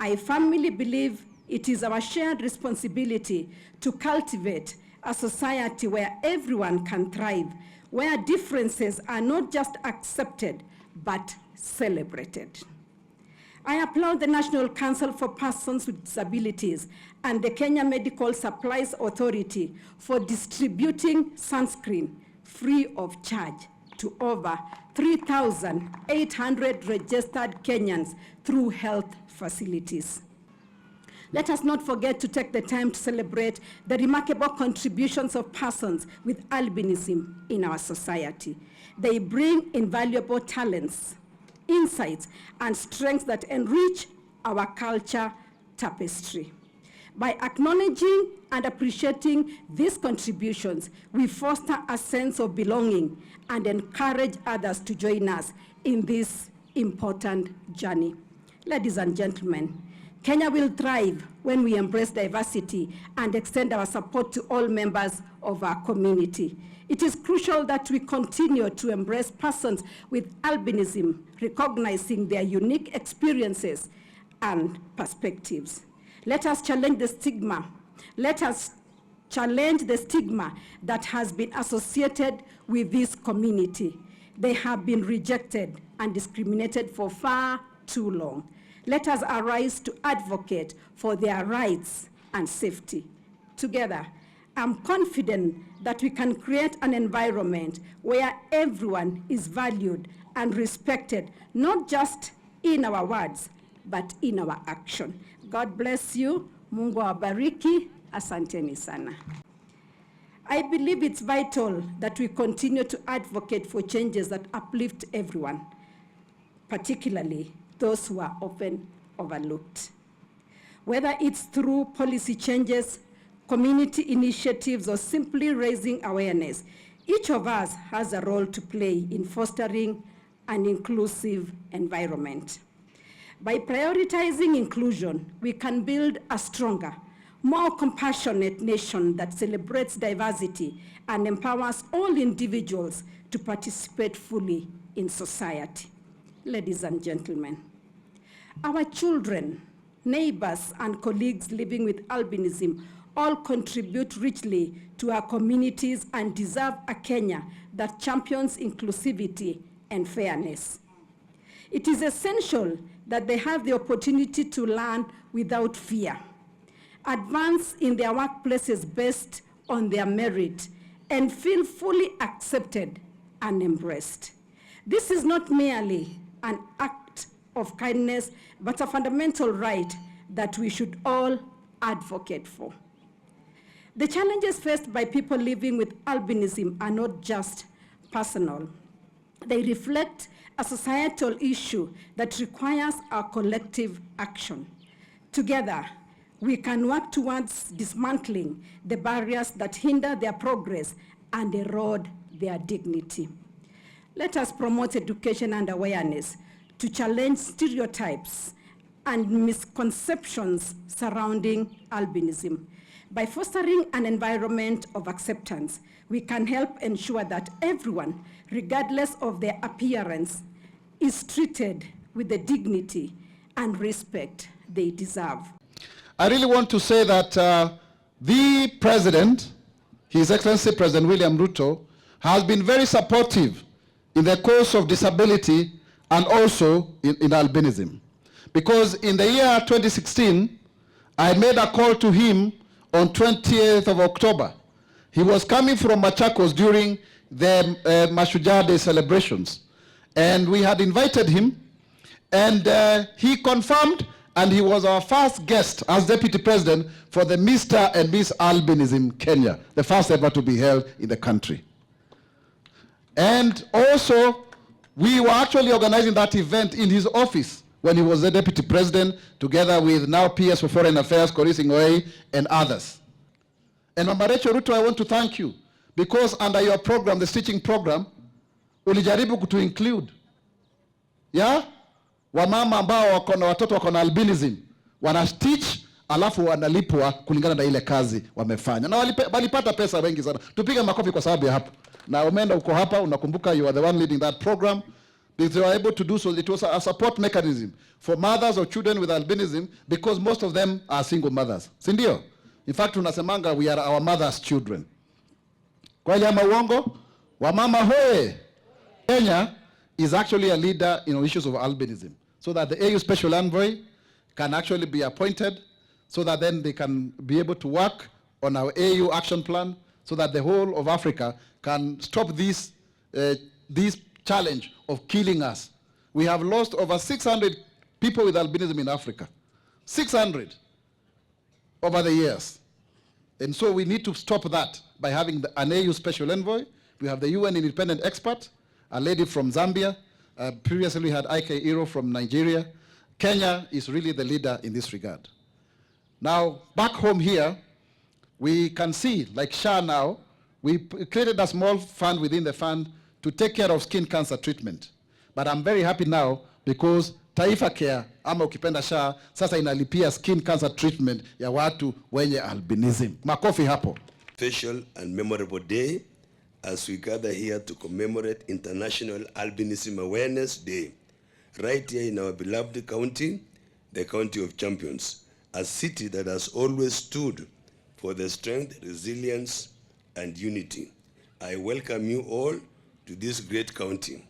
I firmly believe it is our shared responsibility to cultivate a society where everyone can thrive, where differences are not just accepted, but celebrated. I applaud the National Council for Persons with Disabilities and the Kenya Medical Supplies Authority for distributing sunscreen free of charge to over 3,800 registered Kenyans through health facilities. Let us not forget to take the time to celebrate the remarkable contributions of persons with albinism in our society. They bring invaluable talents, insights, and strengths that enrich our culture tapestry. By acknowledging and appreciating these contributions, we foster a sense of belonging and encourage others to join us in this important journey. Ladies and gentlemen, Kenya will thrive when we embrace diversity and extend our support to all members of our community. It is crucial that we continue to embrace persons with albinism, recognizing their unique experiences and perspectives. Let us challenge the stigma. Let us challenge the stigma that has been associated with this community. They have been rejected and discriminated for far too long. Let us arise to advocate for their rights and safety. Together, I'm confident that we can create an environment where everyone is valued and respected, not just in our words, but in our action. God bless you. Mungu awabariki. Asanteni sana. I believe it's vital that we continue to advocate for changes that uplift everyone, particularly those who are often overlooked. Whether it's through policy changes, community initiatives, or simply raising awareness, each of us has a role to play in fostering an inclusive environment. By prioritizing inclusion, we can build a stronger, more compassionate nation that celebrates diversity and empowers all individuals to participate fully in society. Ladies and gentlemen, our children, neighbors, and colleagues living with albinism all contribute richly to our communities and deserve a Kenya that champions inclusivity and fairness. It is essential that they have the opportunity to learn without fear, advance in their workplaces based on their merit, and feel fully accepted and embraced. This is not merely an act of kindness, but a fundamental right that we should all advocate for. The challenges faced by people living with albinism are not just personal. They reflect a societal issue that requires our collective action. Together, we can work towards dismantling the barriers that hinder their progress and erode their dignity. Let us promote education and awareness to challenge stereotypes and misconceptions surrounding albinism. By fostering an environment of acceptance, we can help ensure that everyone, regardless of their appearance, is treated with the dignity and respect they deserve. I really want to say that the President, His Excellency President William Ruto, has been very supportive in the cause of disability and also in albinism. Because in the year 2016, I made a call to him on 20th of October. He was coming from Machakos during the Mashujaa Day celebrations. And we had invited him, and he confirmed, and he was our first guest as Deputy President for the Mr. and Miss Albinism Kenya, the first ever to be held in the country. And also, we were actually organizing that event in his office when he was the Deputy President, together with now PS for Foreign Affairs, Korising Oei, and others. And Mama Rachel Ruto, I want to thank you, because under your program, the stitching program, ulijaribu kutu include, yeah? Wamama ambao wako na watoto wako na albinism, wana stitch, alafu wanalipwa kulingana na ile kazi wamefanya. Na walipata pesa wengi sana. Tupige makofi kwa sababu ya hapo. Na umeenda uko hapa, unakumbuka you are the one leading that program. Because they were able to do so. It was a support mechanism for mothers of children with albinism, because most of them are single mothers. Sindio? In fact, tunasemanga we are our mother's children. Kweli ama uongo? Wamama hoe! Kenya is actually a leader in issues of albinism, so that the AU Special Envoy can actually be appointed, so that then they can be able to work on our AU action plan, so that the whole of Africa can stop this challenge of killing us. We have lost over 600 people with albinism in Africa. 600 over the years. And so we need to stop that by having an AU Special Envoy. We have the UN independent expert, a lady from Zambia. Previously we had Ike Iro from Nigeria. Kenya is really the leader in this regard. Now, back home here, we can see, like SHA now, we created a small fund within the fund to take care of skin cancer treatment. But I'm very happy now because Taifa Care, ama ukipenda SHA, sasa inalipia skin cancer treatment ya watu wenye albinism. Makofi hapo. Special and memorable day as we gather here to commemorate International Albinism Awareness Day, right here in our beloved county, the County of Champions, a city that has always stood for the strength, resilience, and unity. I welcome you all to this great county,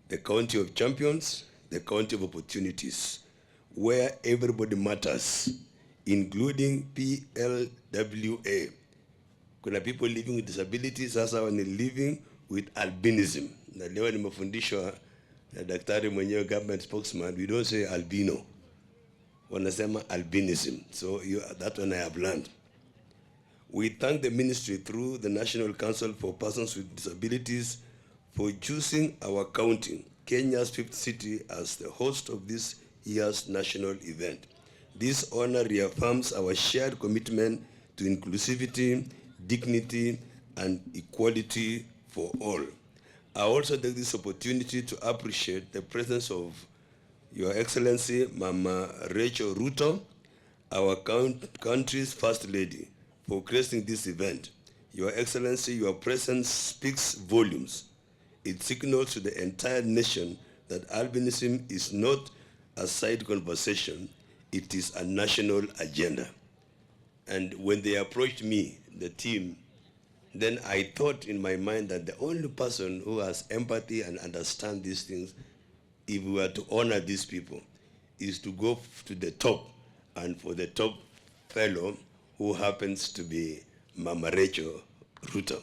the County of Champions, the County of Opportunities, where everybody matters, including PLWA. Kuna people living with disabilities, sasa wani living with albinism. Na leo nimefundishwa na daktari mwenyewe, government spokesman, we don't say albino, wanasema albinism. So that one I have learned. We thank the ministry through the National Council for Persons with Disabilities for choosing our county, Kenya's 5th city, as the host of this year's national event. This honor reaffirms our shared commitment to inclusivity, dignity, and equality for all. I also take this opportunity to appreciate the presence of Your Excellency, Mama Rachel Ruto, our country's First Lady, for gracing this event. Your Excellency, your presence speaks volumes. It signals to the entire nation that albinism is not a side conversation, it is a national agenda. And when they approached me, the team, then I thought in my mind that the only person who has empathy and understand these things, if we were to honor these people, is to go to the top, and for the top fellow who happens to be Mama Rachel Ruto.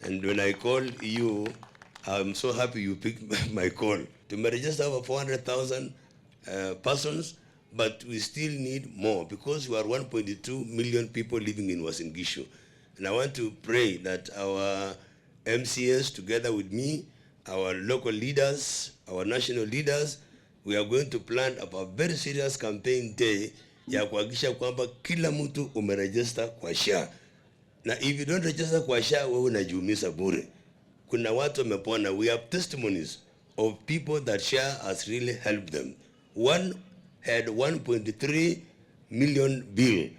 And when I called you, I'm so happy you picked my call. To register over 400,000 persons, but we still need more because we are 1.2 million people living in Uasin Gishu. And I want to pray that our MCS, together with me, our local leaders, our national leaders, we are going to plan a very serious campaign day ya kuhakikisha kwamba kila mtu umeregister kwa SHA. Na if you don't register kwa SHA, wewe unajiumiza bure. Kuna watu wamepona. We have testimonies of people that SHA has really helped them. One had 1.3 million bill.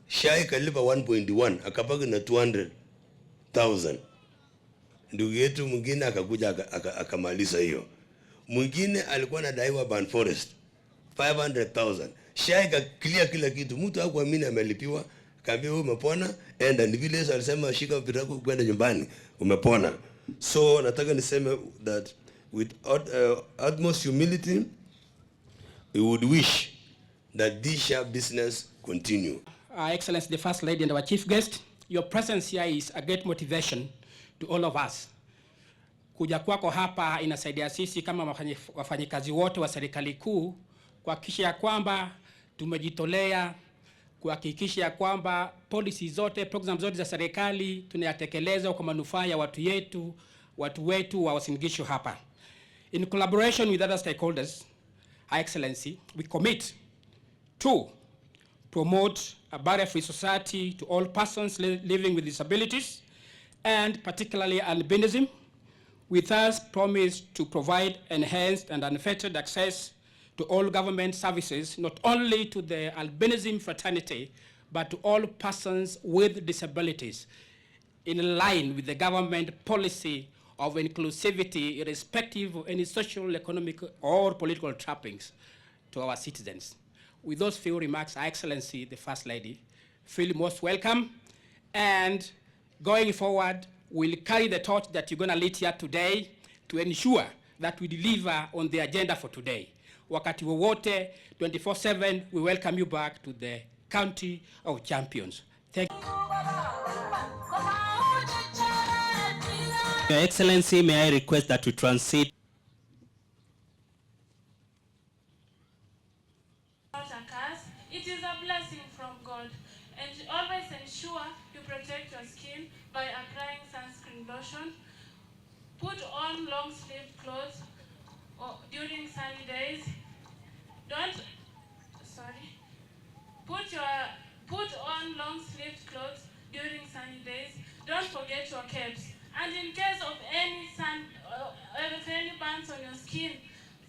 SHA ikalipa 1.1, akabaki na 200,000. Ndugu yetu mwingine akakuja akamaliza hiyo. Mwingine alikuwa anadaiwa Ban Forest 500,000. SHA ikaclear kila kitu. Mtu hakuamini amelipiwa, kaambia wewe umepona, enda. Ni vile Yesu alisema shika vitu vyako kwenda nyumbani, umepona. So nataka niseme that with utmost humility, we would wish that this SHA business continue. Excellency, the First Lady and our Chief Guest, your presence here is a great motivation to all of us. Kuja kwako hapa inasaidia sisi kama wafanyikazi wote wa serikali kuu kuhakikisha ya kwamba tumejitolea kuhakikisha ya kwamba policy zote, programs zote za serikali tunayatekeleza kwa manufaa ya watu wetu wa Uasin Gishu hapa. In collaboration with other stakeholders, High Excellency, we commit to promote a barrier-free society to all persons living with disabilities, and particularly albinism. We thus promise to provide enhanced and unfettered access to all government services, not only to the albinism fraternity, but to all persons with disabilities, in line with the government policy of inclusivity irrespective of any social, economic, or political trappings to our citizens. With those few remarks, Her Excellency, the First Lady, feel most welcome, and going forward, we'll carry the torch that you're going to lead here today to ensure that we deliver on the agenda for today. Wakati wowote, 24/7, we welcome you back to the County of Champions. Thank you. Your Excellency, may I request that we transit. It is a blessing from God, and always ensure you protect your skin by applying sunscreen lotion. Put on long-sleeved clothes during sunny days. Put on long-sleeved clothes during sunny days. Don't forget your caps. And in case of any burns on your skin,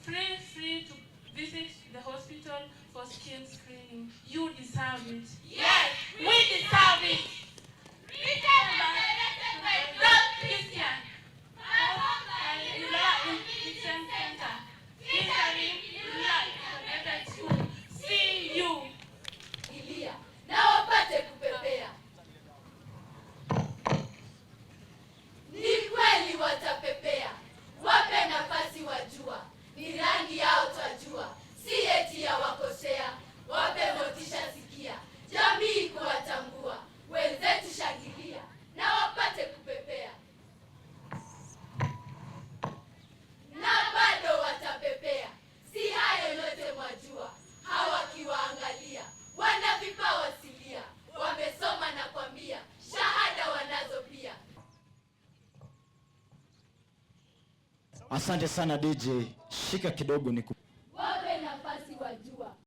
feel free to visit the hospital for skin screening. You deserve it. Yes, we deserve it. See you. Na wapate kupepea. Ni kweli watapepea. Wape nafasi wajua. Ni rangi yao twajua. Si eti ya wakosea. Wape motisha sikia. Jamii kuwatambua. Wenzetu shangilia. Na wapate kupepea. Na bado watapepea. Si hayo yote mwajua. Hawakiwaangalia. Wana vipawa asilia. Wamesoma na kwambia. Shahada wanazo pia. Asante sana DJ. Shika kidogo